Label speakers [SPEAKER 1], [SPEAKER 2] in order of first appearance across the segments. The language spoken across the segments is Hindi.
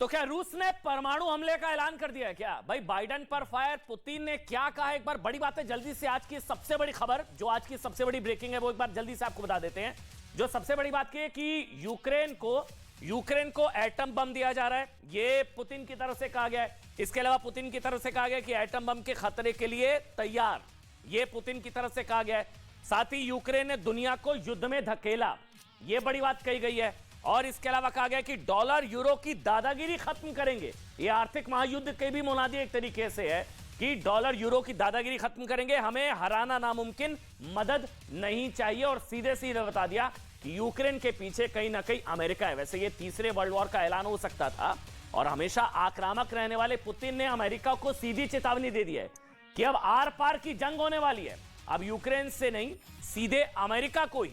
[SPEAKER 1] तो क्या रूस ने परमाणु हमले का ऐलान कर दिया है क्या? भाई बाइडेन पर फायर, पुतिन ने क्या कहा? एक बार बड़ी बात है, जल्दी से आज की सबसे बड़ी खबर, जो आज की सबसे बड़ी ब्रेकिंग है, वो एक बार जल्दी से आपको बता देते हैं। जो सबसे बड़ी बात की है कि यूक्रेन को एटम बम दिया जा रहा है, ये पुतिन की तरफ से कहा गया है। इसके अलावा पुतिन की तरफ से कहा गया कि एटम बम के खतरे के लिए तैयार, ये पुतिन की तरफ से कहा गया है। साथ ही यूक्रेन ने दुनिया को युद्ध में धकेला, ये बड़ी बात कही गई है। और इसके अलावा कहा गया कि डॉलर यूरो की दादागिरी खत्म करेंगे। ये आर्थिक महायुद्ध के भी मुनादी एक तरीके से है कि डॉलर यूरो की दादागिरी खत्म करेंगे, हमें हराना नामुमकिन, मदद नहीं चाहिए। और सीधे सीधे बता दिया कि यूक्रेन के पीछे कहीं ना कहीं अमेरिका है। वैसे ये तीसरे वर्ल्ड वॉर का ऐलान हो सकता था और हमेशा आक्रामक रहने वाले पुतिन ने अमेरिका को सीधी चेतावनी दे दी है कि अब आर पार की जंग होने वाली है। अब यूक्रेन से नहीं, सीधे अमेरिका को ही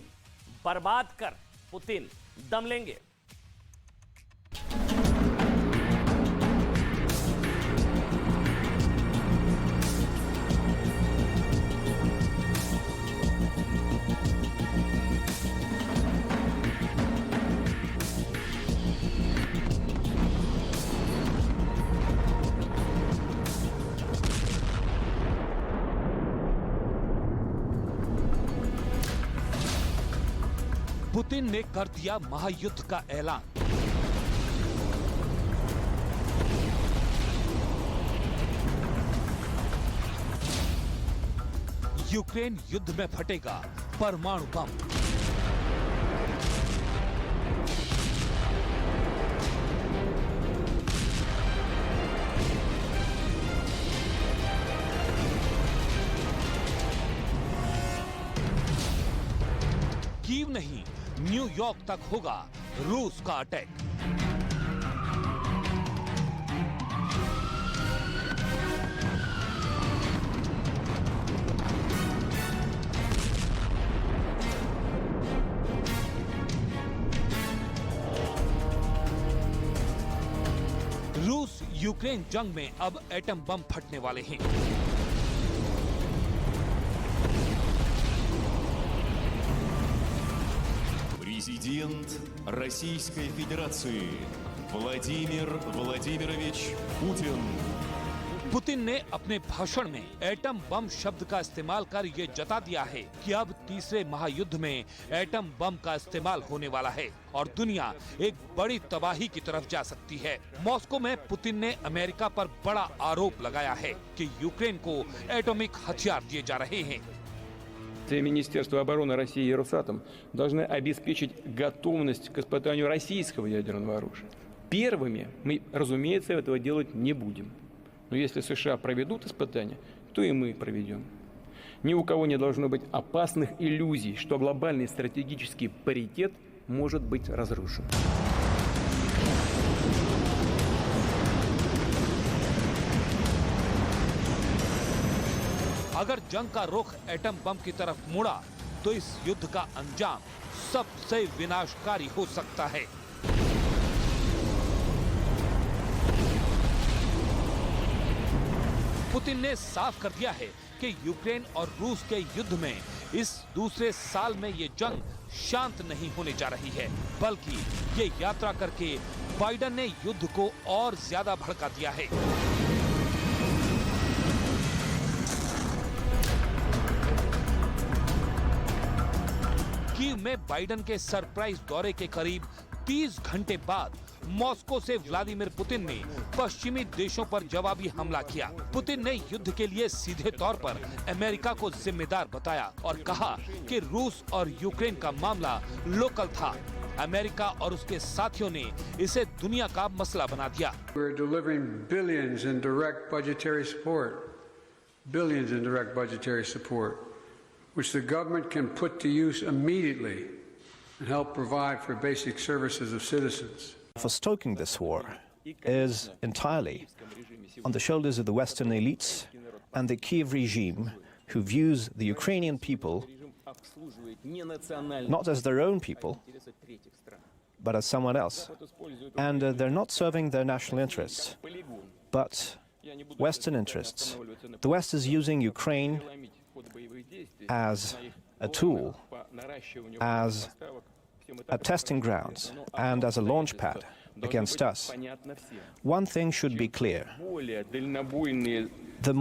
[SPEAKER 1] बर्बाद कर पुतिन दम लेंगे।
[SPEAKER 2] पुतिन ने कर दिया महायुद्ध का ऐलान। यूक्रेन युद्ध में फटेगा परमाणु बम। कीव नहीं, न्यूयॉर्क तक होगा रूस का अटैक। रूस यूक्रेन जंग में अब एटम बम फटने वाले हैं।
[SPEAKER 3] Президент Российской Федерации Владимир Владимирович Путин।
[SPEAKER 2] पुतिन ने अपने भाषण में एटम बम शब्द का इस्तेमाल कर यह जता दिया है कि अब तीसरे महायुद्ध में एटम बम का इस्तेमाल होने वाला है और दुनिया एक बड़ी तबाही की तरफ जा सकती है। मॉस्को में पुतिन ने अमेरिका पर बड़ा आरोप लगाया है कि यूक्रेन को एटॉमिक हथियार दिए जा रहे हैं।
[SPEAKER 4] Министерство обороны России и Росатом должны обеспечить готовность к испытанию российского ядерного оружия. Первыми мы, разумеется, этого делать не будем. Но если США проведут испытания, то и мы проведем. Ни у кого не должно быть опасных иллюзий, что глобальный стратегический паритет может быть разрушен.
[SPEAKER 2] अगर जंग का रुख एटम बम की तरफ मुड़ा तो इस युद्ध का अंजाम सबसे विनाशकारी हो सकता है। पुतिन ने साफ कर दिया है कि यूक्रेन और रूस के युद्ध में इस दूसरे साल में ये जंग शांत नहीं होने जा रही है, बल्कि ये यात्रा करके बाइडेन ने युद्ध को और ज्यादा भड़का दिया है। कीव में बाइडेन के सरप्राइज दौरे के करीब 30 घंटे बाद मॉस्को से व्लादिमीर पुतिन ने पश्चिमी देशों पर जवाबी हमला किया। पुतिन ने युद्ध के लिए सीधे तौर पर अमेरिका को जिम्मेदार बताया और कहा कि रूस और यूक्रेन का मामला लोकल था। अमेरिका और उसके साथियों ने इसे दुनिया का मसला बना दिया।
[SPEAKER 5] We're delivering billions in direct budgetary support, which the government can put to use immediately and help provide for basic services of citizens.
[SPEAKER 6] For stoking this war is entirely on the shoulders of the Western elites and the Kiev regime, who views the Ukrainian people not as their own people, but as someone else. And they're not serving their national interests, but Western interests. The West is using Ukraine as a tool, as a testing grounds, and as a launch pad against us. One thing should be clear. The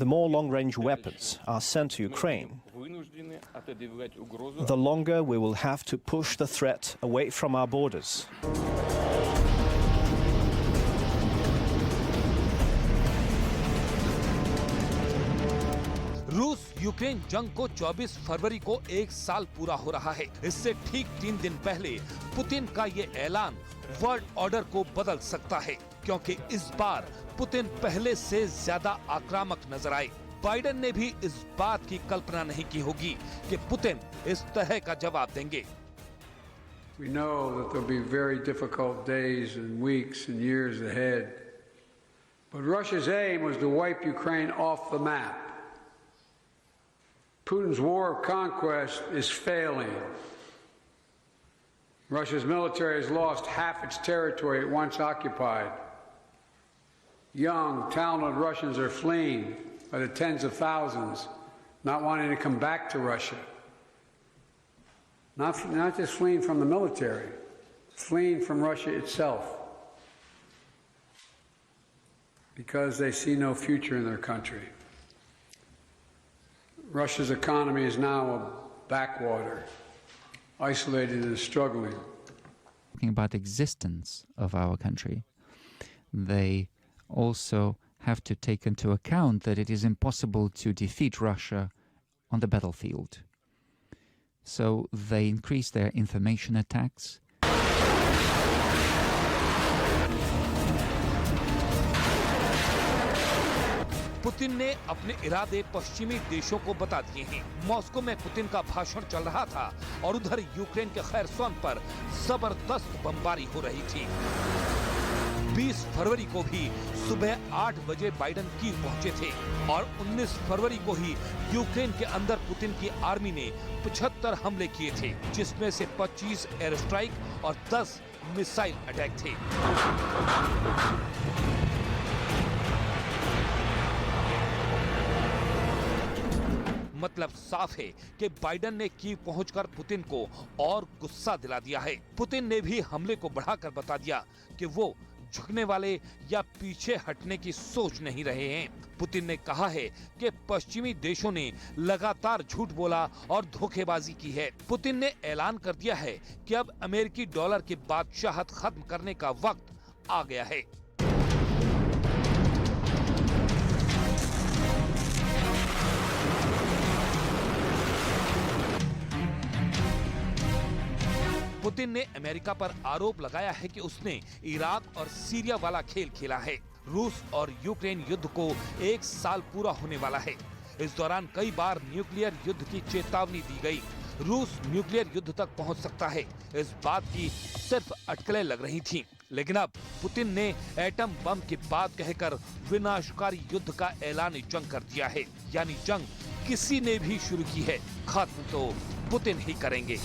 [SPEAKER 6] more long-range weapons are sent to Ukraine, the longer we will have to push the threat away from our borders.
[SPEAKER 2] रूस यूक्रेन जंग को 24 फरवरी को 1 साल पूरा हो रहा है। इससे ठीक 3 दिन पहले पुतिन का ये ऐलान वर्ल्ड ऑर्डर को बदल सकता है, क्योंकि इस बार पुतिन पहले से ज्यादा आक्रामक नजर आए। बाइडेन ने भी इस बात की कल्पना नहीं की होगी कि पुतिन इस तरह का जवाब देंगे।
[SPEAKER 5] We know that there'll be very difficult days and weeks and years ahead. But Russia's aim was to wipe Ukraine off the map. Putin's war of conquest is failing. Russia's military has lost half its territory it once occupied. Young, talented Russians are fleeing by the tens of thousands, not wanting to come back to Russia. Not just fleeing from the military, fleeing from Russia itself, because they see no future in their country. Russia's economy is now a backwater, isolated and struggling.
[SPEAKER 7] Talking about the existence of our country, they also have to take into account that it is impossible to defeat Russia on the battlefield. So they increase their information attacks.
[SPEAKER 2] Putin ने अपने इरादे पश्चिमी देशों को बता दिए हैं। मॉस्को में पुतिन का भाषण चल रहा था और उधर यूक्रेन के खैरसोन पर जबरदस्त बमबारी हो रही थी। 20 फरवरी को भी सुबह 8 बजे बाइडेन कीव पहुंचे थे और 19 फरवरी को ही यूक्रेन के अंदर पुतिन की आर्मी ने 75 हमले किए थे, जिसमें से 25 एयर स्ट्राइक और 10 मिसाइल अटैक थे। मतलब साफ है कि बाइडेन ने कीव पहुंचकर पुतिन को और गुस्सा दिला दिया है। पुतिन ने भी हमले को बढ़ाकर बता दिया कि वो झुकने वाले या पीछे हटने की सोच नहीं रहे हैं। पुतिन ने कहा है कि पश्चिमी देशों ने लगातार झूठ बोला और धोखेबाजी की है। पुतिन ने ऐलान कर दिया है कि अब अमेरिकी डॉलर की बादशाहत खत्म करने का वक्त आ गया है। पुतिन ने अमेरिका पर आरोप लगाया है कि उसने इराक और सीरिया वाला खेल खेला है। रूस और यूक्रेन युद्ध को 1 साल पूरा होने वाला है। इस दौरान कई बार न्यूक्लियर युद्ध की चेतावनी दी गई। रूस न्यूक्लियर युद्ध तक पहुंच सकता है, इस बात की सिर्फ अटकलें लग रही थीं। लेकिन अब पुतिन ने एटम बम की बात कहकर विनाशकारी युद्ध का ऐलान जंग कर दिया है। यानी जंग किसी ने भी शुरू की है, खत्म तो पुतिन ही करेंगे।